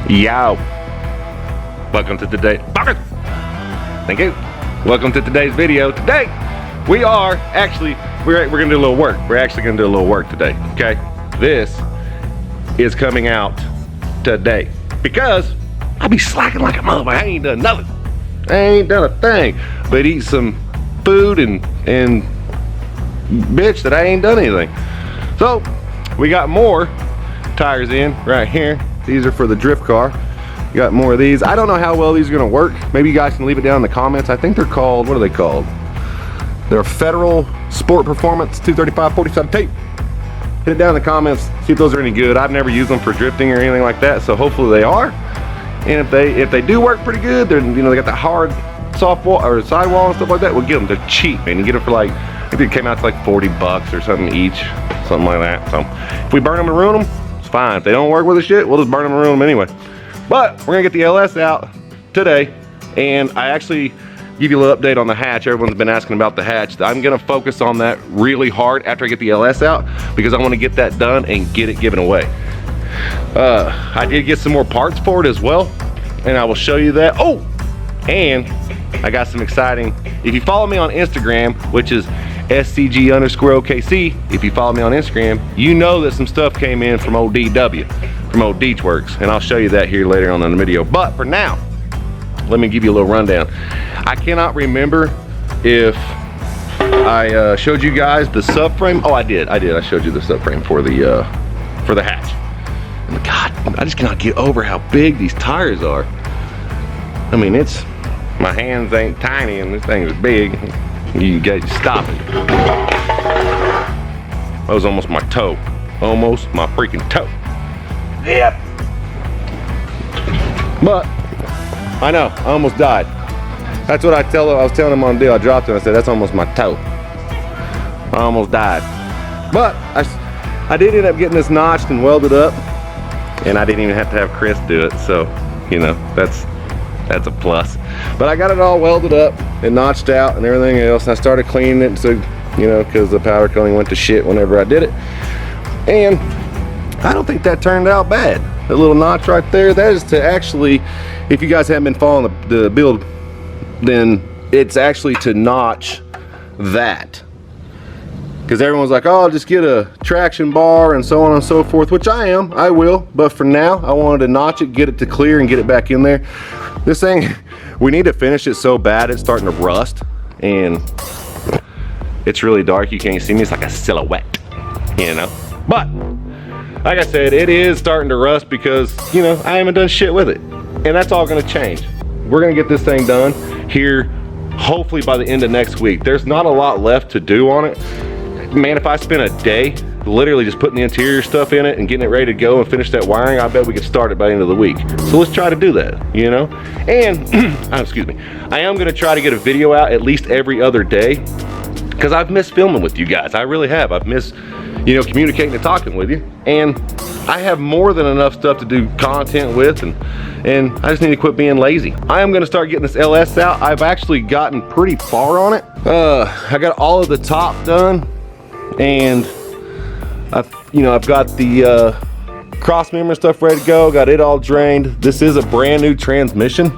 Yo, welcome to today. Thank you. Welcome to today's video. Today we are actually we're gonna do a little work. We're actually gonna do a little work today. Okay, this is coming out today because I be slacking like a mother. I ain't done nothing. I ain't done a thing but eat some food and bitch that I ain't done anything. So we got more tires in right here. These are for the drift car. Got more of these. I don't know how well these are gonna work. Maybe you guys can leave it down in the comments. I think they're called, what are they called? They're Federal Sport Performance 235 40-side tape. Hit it down in the comments, see if those are any good. I've never used them for drifting or anything like that, so hopefully they are. And if they do work pretty good, they're, you know, they got that hard soft wall or sidewall and stuff like that, we'll get them. They're cheap, man. You get them for like, I think it came out to like 40 bucks or something each, something like that. So if we burn them and ruin them, it's fine. If they don't work with the shit, we'll just burn them and ruin them anyway. But we're gonna get the LS out today, and I actually give you a little update on the hatch. Everyone's been asking about the hatch. I'm gonna focus on that really hard after I get the LS out because I wanna get that done and get it given away. I did get some more parts for it as well, and I will show you that. Oh, and I got some exciting, if you follow me on Instagram, which is SCG_OKC, if you follow me on Instagram, you know that some stuff came in from old DW, from old Deatschwerks, and I'll show you that here later on in the video. But for now, let me give you a little rundown. I cannot remember if I showed you guys the subframe. Oh, I did. I showed you the subframe for the hatch. And God, I just cannot get over how big these tires are. I mean, my hands ain't tiny and this thing is big. You gotta stop it. That was almost my toe. Almost my freaking toe. Yep. But I know, I almost died. That's what I was telling him on the deal. I dropped it. I said, that's almost my toe. I almost died. But I did end up getting this notched and welded up, and I didn't even have to have Chris do it. So, you know, that's a plus. But I got it all welded up and notched out and everything else. And I started cleaning it, so, you know, because the powder coating went to shit whenever I did it. And I don't think that turned out bad. That little notch right there, that is to actually, if you guys haven't been following the build, then it's actually to notch that. Because everyone's like, oh, I'll just get a traction bar and so on and so forth, which I will. But for now, I wanted to notch it, get it to clear and get it back in there. This thing, we need to finish it so bad, it's starting to rust. And it's really dark, you can't see me, it's like a silhouette, you know? But, like I said, it is starting to rust because, you know, I haven't done shit with it. And that's all gonna change. We're gonna get this thing done here, hopefully by the end of next week. There's not a lot left to do on it. Man, if I spent a day literally just putting the interior stuff in it and getting it ready to go and finish that wiring, I bet we could start it by the end of the week. So let's try to do that, you know? And, excuse me, I am gonna try to get a video out at least every other day because I've missed filming with you guys. I really have. I've missed, you know, communicating and talking with you. And I have more than enough stuff to do content with, and I just need to quit being lazy. I am gonna start getting this LS out. I've actually gotten pretty far on it. I got all of the top done, and I've got the cross member stuff ready to go, got it all drained. This is a brand new transmission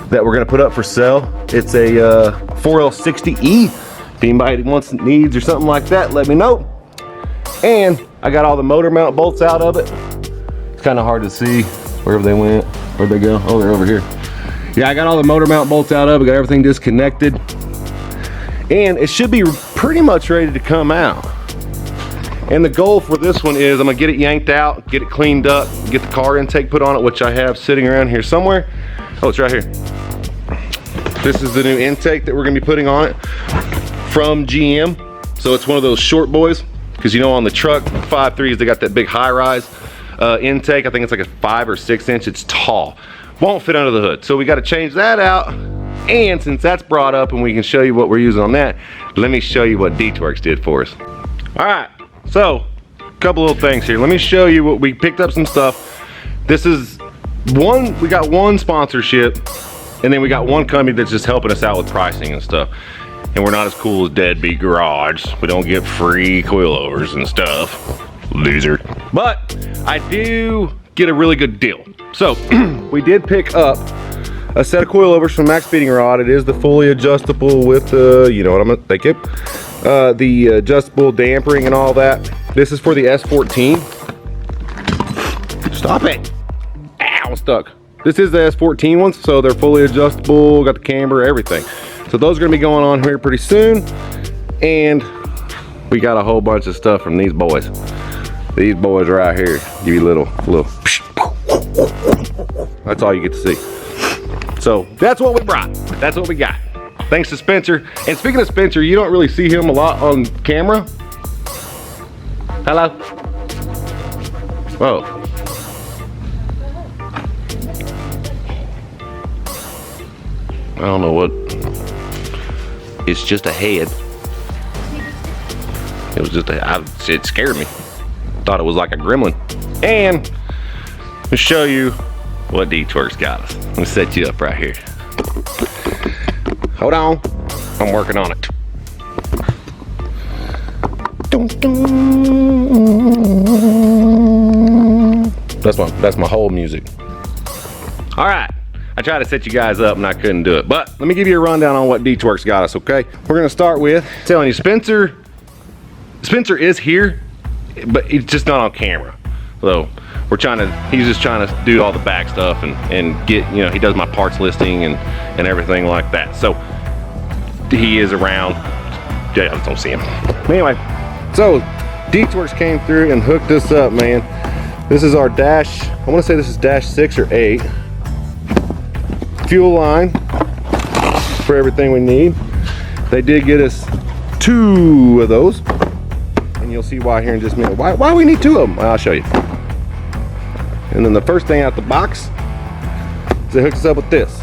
that we're gonna put up for sale. It's a 4L60E. If anybody needs or something like that, let me know. And I got all the motor mount bolts out of it. It's kind of hard to see wherever they went. Where'd they go? Oh, they're over here. Yeah, I got all the motor mount bolts out of it, got everything disconnected. And it should be pretty much ready to come out. And the goal for this one is I'm gonna get it yanked out, get it cleaned up, get the car intake put on it, which I have sitting around here somewhere. Oh, it's right here. This is the new intake that we're gonna be putting on it from GM. So it's one of those short boys, because you know on the truck 5.3s they got that big high-rise intake. I think it's like a 5 or 6 inch. It's tall, won't fit under the hood. So we got to change that out. And since that's brought up and we can show you what we're using on that, let me show you what Deatschwerks did for us. All right, so a couple little things here. Let me show you what we picked up. Some stuff. This is one, we got one sponsorship, and then we got one company that's just helping us out with pricing and stuff. And we're not as cool as Deadbeat Garage. We don't get free coilovers and stuff. Loser. But I do get a really good deal. so we did pick up a set of coilovers from Max Speeding Rod. It is the fully adjustable with the, you know what I'm thinking, the adjustable dampering and all that. This is for the S14. Stop it! Ow, I'm stuck. This is the S14 ones, so they're fully adjustable, got the camber, everything. So those are gonna be going on here pretty soon. And we got a whole bunch of stuff from these boys. These boys right here, give you a little. That's all you get to see. So that's what we brought. That's what we got. Thanks to Spencer. And speaking of Spencer, you don't really see him a lot on camera. Hello. Whoa. I don't know what. It's just a head. It was just it scared me. Thought it was like a gremlin. And to show you what Deatschwerks got us. Let me set you up right here. Hold on, I'm working on it. That's my whole music. All right, I tried to set you guys up and I couldn't do it, but let me give you a rundown on what Deatschwerks got us, okay? We're gonna start with telling you Spencer is here, but he's just not on camera. So he's just trying to do all the back stuff and get, you know, he does my parts listing and everything like that. So he is around, yeah, I just don't see him. Anyway, so Deatschwerks came through and hooked us up, man. This is our dash, I wanna say this is dash 6 or 8. Fuel line for everything we need. They did get us 2 of those. And you'll see why here in just a minute. Why we need 2 of them? I'll show you. And then the first thing out the box is it hooks us up with this.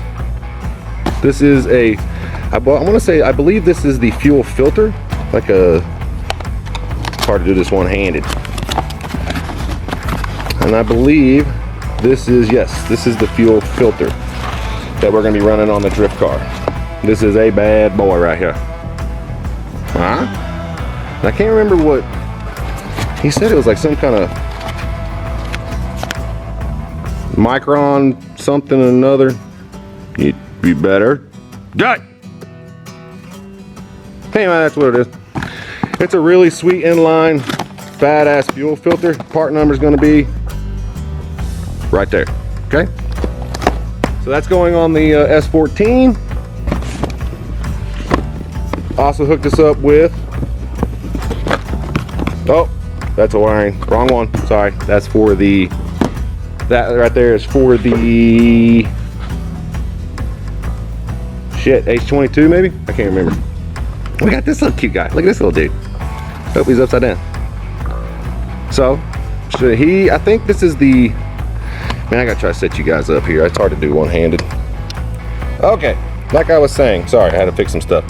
This is I believe this is the fuel filter. It's hard to do this one-handed. And I believe this is the fuel filter that we're gonna be running on the drift car. This is a bad boy right here. Huh? I can't remember what he said. It was like some kind of micron something or another. You'd be better. Got it. Anyway, that's what it is. It's a really sweet inline, badass fuel filter. Part number is going to be right there. Okay. So that's going on the S14. Also hooked us up with. Oh, that's a wiring. Wrong one. Sorry. That's for the. That right there is for the. Shit, H22 maybe? I can't remember. We got this little cute guy. Look at this little dude. Oh, he's upside down. So, I think this is the. Man, I gotta try to set you guys up here. It's hard to do one-handed. Okay, like I was saying. Sorry, I had to fix some stuff.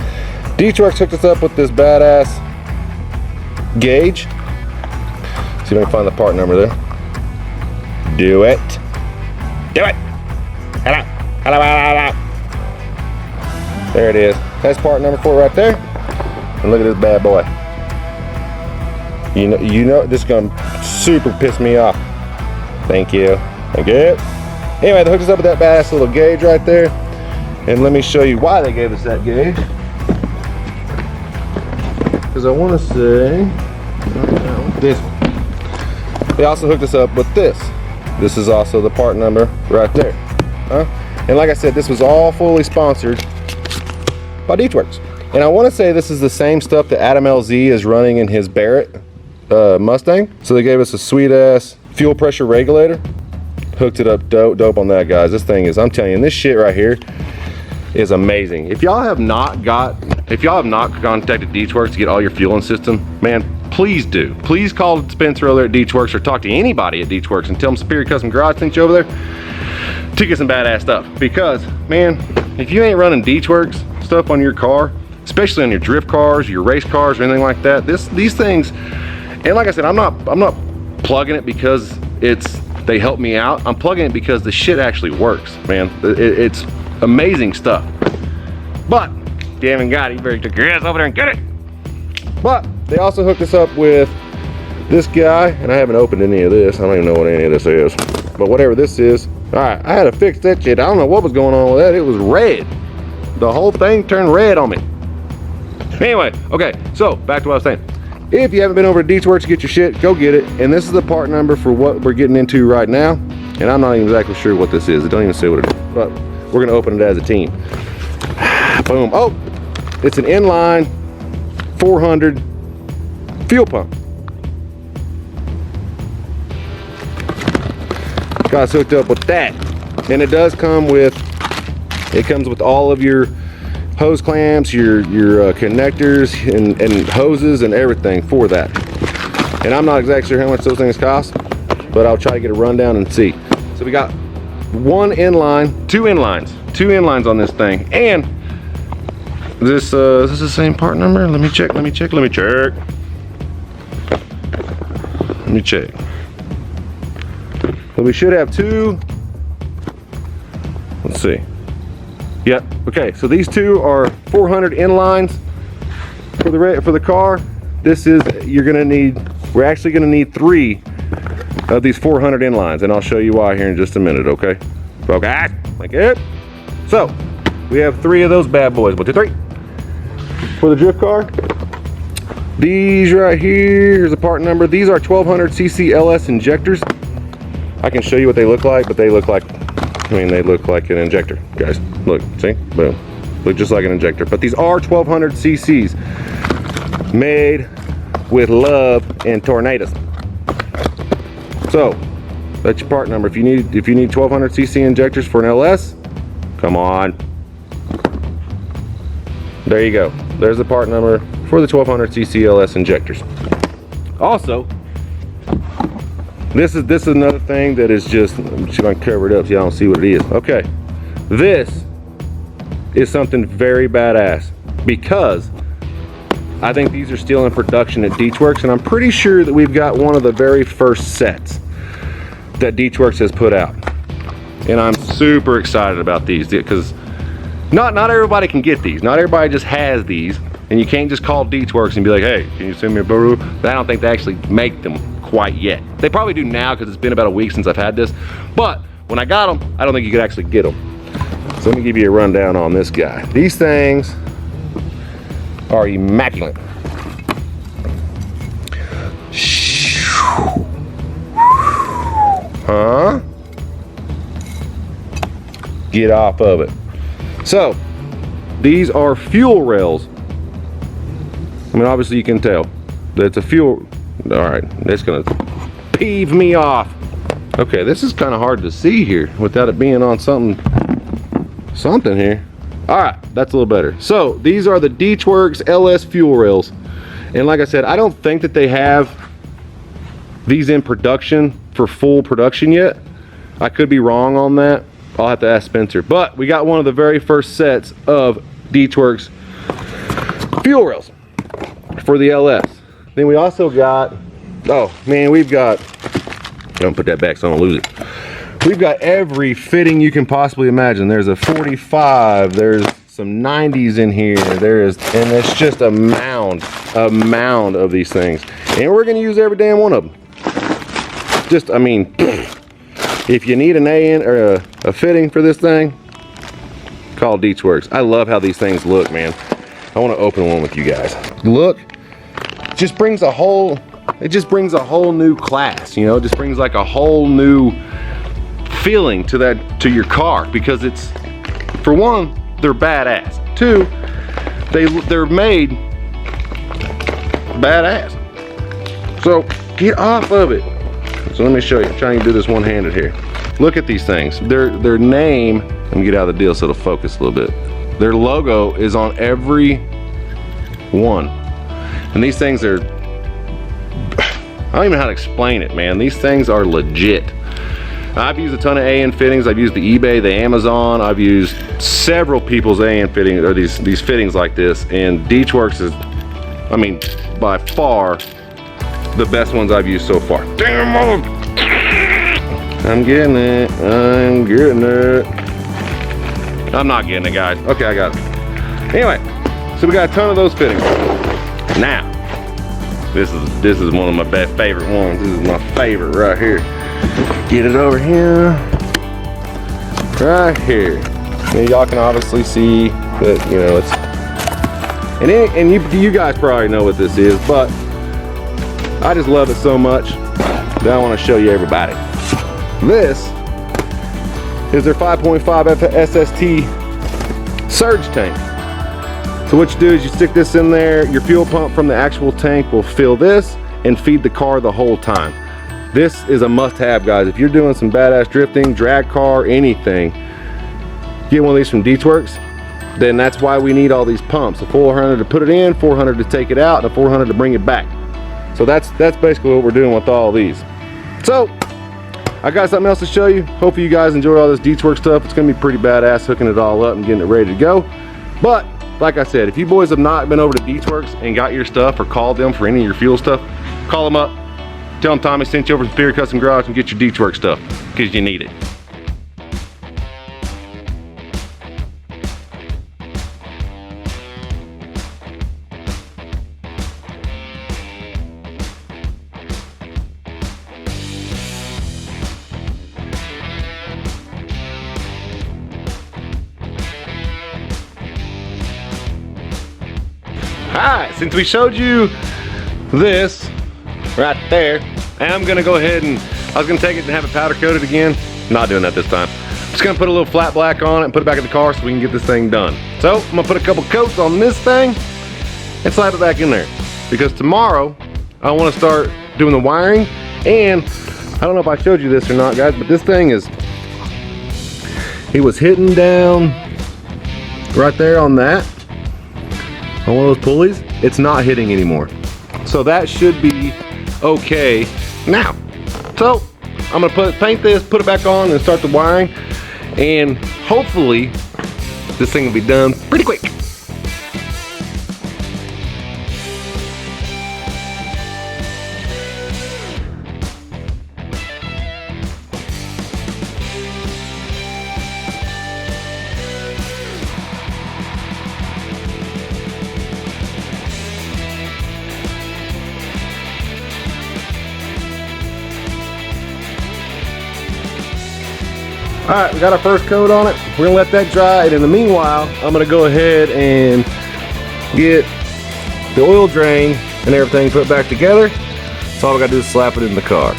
Deatschwerks hooked us up with this badass gauge. See if I can find the part number there. Do it. Do it. Hello. Hello. Hello. There it is. That's part number 4 right there. And look at this bad boy. You know, this is gonna super piss me off. Thank you. Thank you. Anyway, they hooked us up with that badass little gauge right there. And let me show you why they gave us that gauge. Because I want to say, this one. They also hooked us up with this. This is also the part number right there. And like I said, this was all fully sponsored by Deatschwerks. And I want to say this is the same stuff that Adam LZ is running in his Barrett Mustang. So they gave us a sweet ass fuel pressure regulator. Hooked it up dope on that, guys. This thing is, I'm telling you, this shit right here is amazing. If y'all have not contacted Deatschwerks to get all your fueling system, man, please do. Please call Spencer over there at Deatschwerks or talk to anybody at Deatschwerks and tell them Superior Custom Garage sent you over there to get some badass stuff. Because, man, if you ain't running Deatschwerks stuff on your car, especially on your drift cars, your race cars, or anything like that, these things, and like I said, I'm not plugging it because they help me out. I'm plugging it because the shit actually works, man. It's amazing stuff. But if you haven't got it, you better take your ass over there and get it. But they also hooked us up with this guy, and I haven't opened any of this. I don't even know what any of this is. But whatever this is, All right, I had to fix that shit. I don't know what was going on with that. It was red. The whole thing turned red on me. Anyway, okay, so back to what I was saying. If you haven't been over to Deatschwerks to get your shit, go get it. And this is the part number for what we're getting into right now. And I'm not even exactly sure what this is. It don't even say what it is. But we're gonna open it as a team. Boom. Oh, it's an inline 400 fuel pump. Got us hooked up with that. And it does come with, it comes with all of your hose clamps, your connectors and hoses and everything for that. And I'm not exactly sure how much those things cost, but I'll try to get a rundown and see. So we got one inline, two inlines on this thing. And this is the same part number. Let me check. So we should have two. Let's see. Yep. Okay. So these two are 400 inlines for the car. This is we're actually gonna need 3 of these 400 inlines, and I'll show you why here in just a minute. Okay. Okay. Like it. So we have 3 of those bad boys. 1, 2, 3. For the drift car. These right here. Here's the part number. These are 1200 cc LS injectors. I can show you what they look like, but they look like, they look like an injector, guys. Look, see, boom. Look just like an injector. But these are 1200 cc's, made with love and tornadoes. So that's your part number. If you need 1200 cc injectors for an LS, come on. There you go. There's the part number for the 1200 cc LS injectors. Also, this is another thing that is just, I'm just gonna cover it up so y'all don't see what it is. Okay, this is something very badass because I think these are still in production at Deatschwerks, and I'm pretty sure that we've got one of the very first sets that Deatschwerks has put out. And I'm super excited about these because not everybody can get these. Not everybody just has these, and you can't just call Deatschwerks and be like, hey, can you send me a Booger? But I don't think they actually make them quite yet. They probably do now because it's been about a week since I've had this, but when I got them, I don't think you could actually get them. So let me give you a rundown on this guy. These things are immaculate. Huh? Get off of it. So these are fuel rails. I mean, obviously you can tell that it's a fuel. All right, that's gonna peeve me off. Okay, this is kind of hard to see here without it being on something here. All right, that's a little better. So these are the Deatschwerks LS fuel rails, and like I said, I don't think that they have these in production for full production yet. I could be wrong on that. I'll have to ask Spencer. But we got one of the very first sets of Deatschwerks fuel rails for the LS. Then we also got, oh man, we've got, don't put that back so I don't lose it. We've got every fitting you can possibly imagine. There's a 45, there's some 90s in here, and it's just a mound of these things. And we're gonna use every damn one of them. Just, I mean, if you need an A-in or a fitting for this thing, call Deatschwerks. I love how these things look, man. I wanna open one with you guys. Look. It just brings a whole new class, you know. It just brings like a whole new feeling to your car, because it's, for one, they're badass. 2, they're made badass. So get off of it. So let me show you. I'm trying to do this one-handed here. Look at these things. Their name, let me get out of the deal so it'll focus a little bit. Their logo is on every one. And these things are, I don't even know how to explain it, man. These things are legit. I've used a ton of A-in fittings. I've used the eBay, the Amazon. I've used several people's A-in fittings, or these fittings like this. And Deatschwerks is, I mean, by far the best ones I've used so far. Damn, mother! I'm getting it. I'm getting it. I'm not getting it, guys. Okay, I got it. Anyway, so we got a ton of those fittings. Now, this is one of my favorite ones. This is my favorite right here. Get it over here. right here. Y'all can obviously see that, you know, it's, and you guys probably know what this is, but I just love it so much that I want to show you everybody. This is their 5.5 SST surge tank. So what you do is you stick this in there, your fuel pump from the actual tank will fill this and feed the car the whole time. This is a must-have, guys. If you're doing some badass drifting, drag car, anything, get one of these from Deatschwerks, then that's why we need all these pumps. A 400 to put it in, 400 to take it out, and a 400 to bring it back. So that's basically what we're doing with all these. So I got something else to show you. Hopefully you guys enjoy all this Deatschwerks stuff. It's gonna be pretty badass hooking it all up and getting it ready to go. But like I said, if you boys have not been over to Deatschwerks and got your stuff or called them for any of your fuel stuff, call them up. Tell them Tommy sent you over to Superior Custom Garage and get your Deatschwerks stuff, because you need it. Alright, since we showed you this right there, I'm gonna go ahead and I was gonna take it and have it powder coated again. Not doing that this time. Just gonna put a little flat black on it and put it back in the car so we can get this thing done. So I'm gonna put a couple coats on this thing and slap it back in there, because tomorrow I want to start doing the wiring. And I don't know if I showed you this or not, guys, but this thing is, it was hitting down right there on that, on one of those pulleys. It's not hitting anymore, so that should be okay now. So I'm gonna paint this, put it back on, and start the wiring, and hopefully this thing will be done pretty quick. All right, we got our first coat on it. We're gonna let that dry, and in the meanwhile, I'm gonna go ahead and get the oil drain and everything put back together. So all we gotta do is slap it in the car.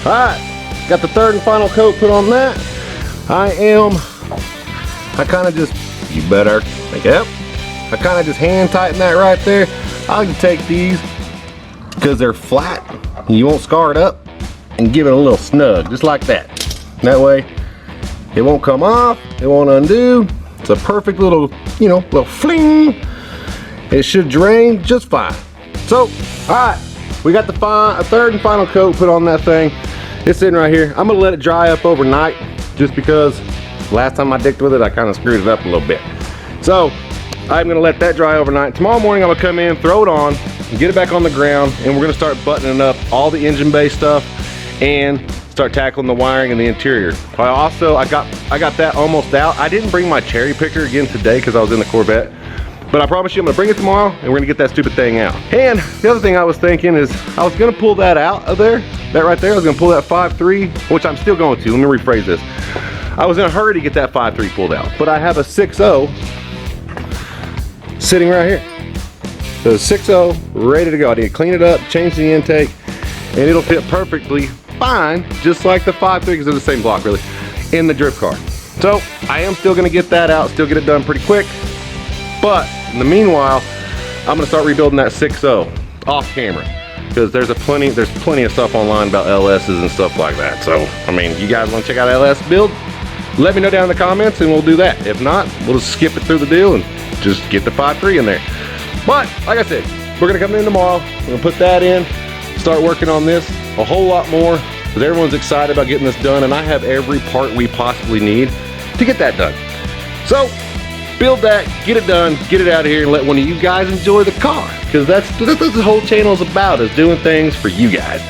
All right, got the third and final coat put on that. I kind of just, you better, yep. I kind of just hand tighten that right there. I like to take these because they're flat and you won't scar it up, and give it a little snug, just like that. That way it won't come off, it won't undo. It's a perfect little, you know, little fling. It should drain just fine. So, all right, we got the third and final coat put on that thing. It's sitting right here. I'm gonna let it dry up overnight, just because last time I dicked with it, I kind of screwed it up a little bit. So I'm gonna let that dry overnight. Tomorrow morning I'm gonna come in, throw it on, get it back on the ground, and we're gonna start buttoning up all the engine bay stuff and start tackling the wiring and the interior. I got that almost out. I didn't bring my cherry picker again today because I was in the Corvette. But I promise you I'm gonna bring it tomorrow and we're gonna get that stupid thing out. And the other thing I was thinking is I was gonna pull that out of there, that right there. I was gonna pull that 5.3, which I'm still going to. Let me rephrase this. I was in a hurry to get that 5.3 pulled out, but I have a 6.0 sitting right here. So 6.0 ready to go. I need to clean it up, change the intake, and it'll fit perfectly fine, just like the 5.3, because they're the same block really, in the drift car. So I am still gonna get that out, still get it done pretty quick. But in the meanwhile, I'm gonna start rebuilding that 6.0 off camera, because there's plenty of stuff online about LSs and stuff like that. So I mean, you guys want to check out LS build? Let me know down in the comments and we'll do that. If not, we'll just skip it through the deal and just get the 5.3 in there. But like I said, we're gonna come in tomorrow. We're gonna put that in, start working on this a whole lot more, because everyone's excited about getting this done, and I have every part we possibly need to get that done. So build that, get it done, get it out of here, and let one of you guys enjoy the car. Because that's what the whole channel is about, is doing things for you guys.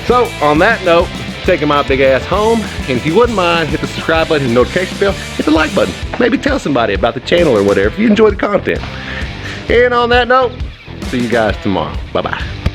So on that note, taking my big ass home, and if you wouldn't mind, hit the subscribe button and notification bell, hit the like button. Maybe tell somebody about the channel or whatever if you enjoy the content. And on that note, see you guys tomorrow. Bye-bye.